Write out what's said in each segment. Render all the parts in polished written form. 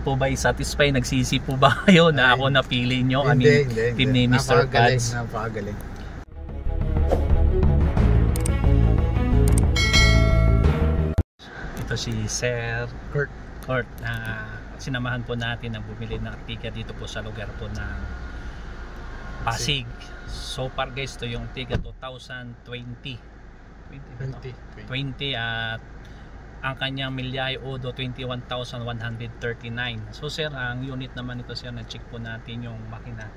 Po ba satisfy? Nagsisi po ba kayo na ako napili nyo? Hindi, team ni Mr. Pads. Napakagaling. Ito si Sir Kurt na sinamahan po natin na bumili ng ticket dito po sa lugar po ng Pasig. So far guys, ito yung ticket 2020 at ang kanyang milyahe odo 21,139. So sir, ang unit naman ito sir, na-check po natin yung makina.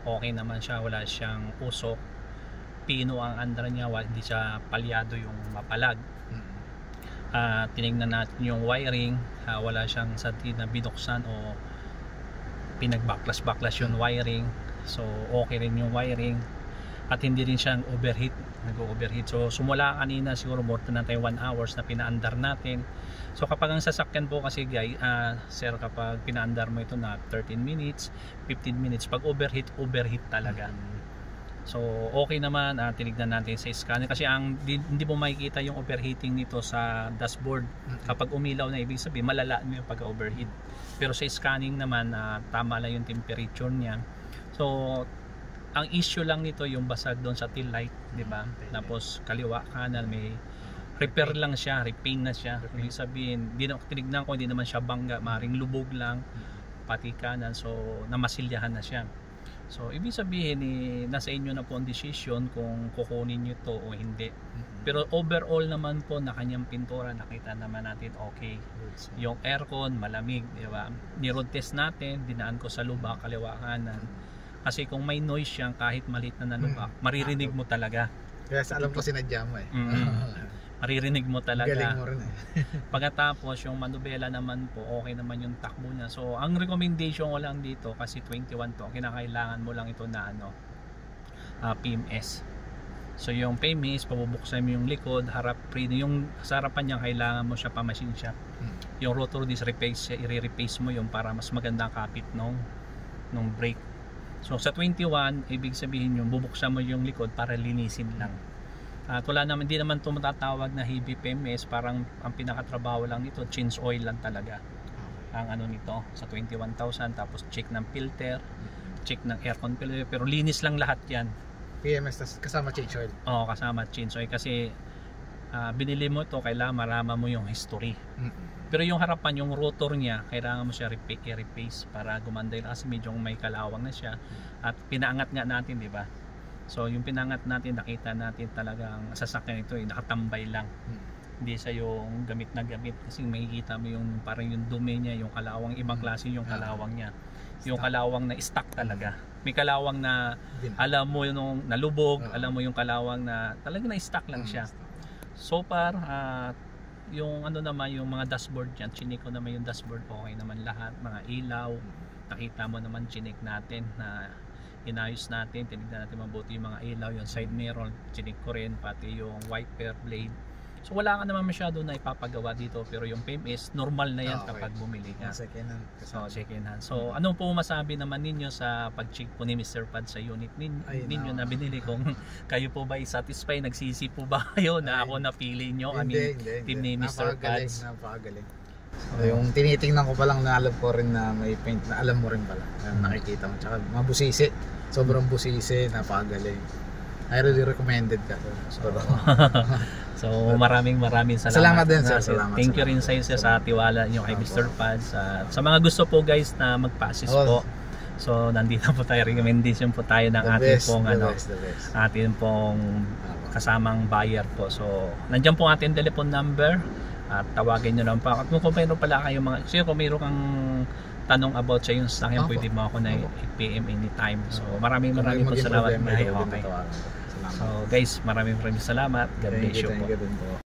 Okay naman siya, wala siyang usok. Pino ang andar niya, hindi siya palyado yung mapalag. Tinignan natin yung wiring, wala siyang sadin na binuksan o pinagbaklas yung wiring. So okay rin yung wiring at hindi rin siyang nag-overheat. So sumula kanina siguro more than 1 hours na pinaandar natin. So kapag ang sasakyan po kasi guys, sir, kapag pinaandar mo ito na 13 minutes 15 minutes, pag overheat talaga. So okay naman, tinignan natin sa scanner kasi hindi mo makikita yung overheating nito sa dashboard. Kapag umilaw na, ibig sabihin malala mo yung pag-overheat. Pero sa scanning naman, tama lang yung temperature niya. So ang issue lang nito yung basag doon sa tail light, di ba? Tapos kaliwa kanan may repair lang siya, repaint na siya. Ibig sabihin, tinignan ko, hindi naman siya bangga, maring lubog lang pati kanan, so namasilyahan na siya. So ibig sabihin, nasa inyo na po ang decision kung kukunin nyo to o hindi. Pero overall naman po na kanyang pintura, nakita naman natin okay. Yung aircon malamig, di ba? Ni-road test natin, dinaan ko sa lubak kaliwa kanan. Kasi kung may noise yan, kahit maliit na nalubak, maririnig mo talaga. Kaya alam ko sinadya mo eh. Maririnig mo talaga. Galing mo rin eh. Pagkatapos yung manubela naman po, okay naman yung takbo niya. So ang recommendation ko lang dito, kasi 21 to, kinakailangan mo lang ito na PMS. So yung PMS, pabubuksan mo yung likod, yung sa harapan niya kailangan mo siya pa-machine shop. Yung rotor disc i-replace mo yung para mas magandang kapit nung brake. So sa 21, ibig sabihin yung bubuksan mo yung likod para linisin lang. At wala naman, hindi naman ito matatawag na heavy PMS, parang ang pinakatrabaho lang nito, change oil lang talaga. Ang nito sa 21,000, tapos check ng filter, check ng aircon filter, pero linis lang lahat yan. PMS kasama change oil? Oo, kasama change oil kasi binili mo ito, kailangan marama mo yung history. Pero yung harapan, yung rotor niya, kailangan mo siya i-replace para gumanda yun kasi medyo may kalawang na siya. At pinaangat nga natin, di ba? So yung pinangat natin, nakita natin talagang sasakyan ito nakatambay lang. Hindi siya yung gamit na gamit kasi makikita mo yung parang yung dumi niya, yung kalawang, ibang klase yung kalawang niya. Yung kalawang na stock talaga. May kalawang na alam mo yung nalubog, alam mo yung kalawang na talaga na stock lang siya. So far, yung naman, yung mga dashboard dyan, chinik ko naman yung dashboard, okay naman lahat, mga ilaw, nakita mo naman, chinik natin na inayos natin, tinignan natin mabuti yung mga ilaw, yung side mirror, chinik ko rin, pati yung wiper blade. So wala ka naman masyado na ipapagawa dito, pero yung PMS normal na yan kapag bumili ka. Second hand. Second hand. So anong po masabi naman ninyo sa pag-check po ni Mr. Pad sa unit ninyo na binili, kung kayo po ba satisfy? Nagsisi po ba kayo na ako napili nyo? Hindi. Team ni Mr. Pads. Napakagaling. So, yung tinitingnan ko pa lang, na alam ko rin na may paint, na alam mo rin pala, nakikita mo. Tsaka mabusisi, sobrang busisi, napakagaling. I really recommended ka. So maraming salamat. Salamat din sir. Thank you rin sa iyo sa tiwala niyo kay Mr. Pads. Sa mga gusto po guys na magpa-assist po. So nandito po tayo, recommendation po tayo ng ating pong kasamang buyer po. So nandiyan po ating telephone number at tawagin niyo lang po. At kung mayroon pala kayo kung mayroon kang tanong about sa yung sasakyan, pwede mo ako na i-PM anytime. So maraming po salamat. So guys, maraming salamat. God bless you po.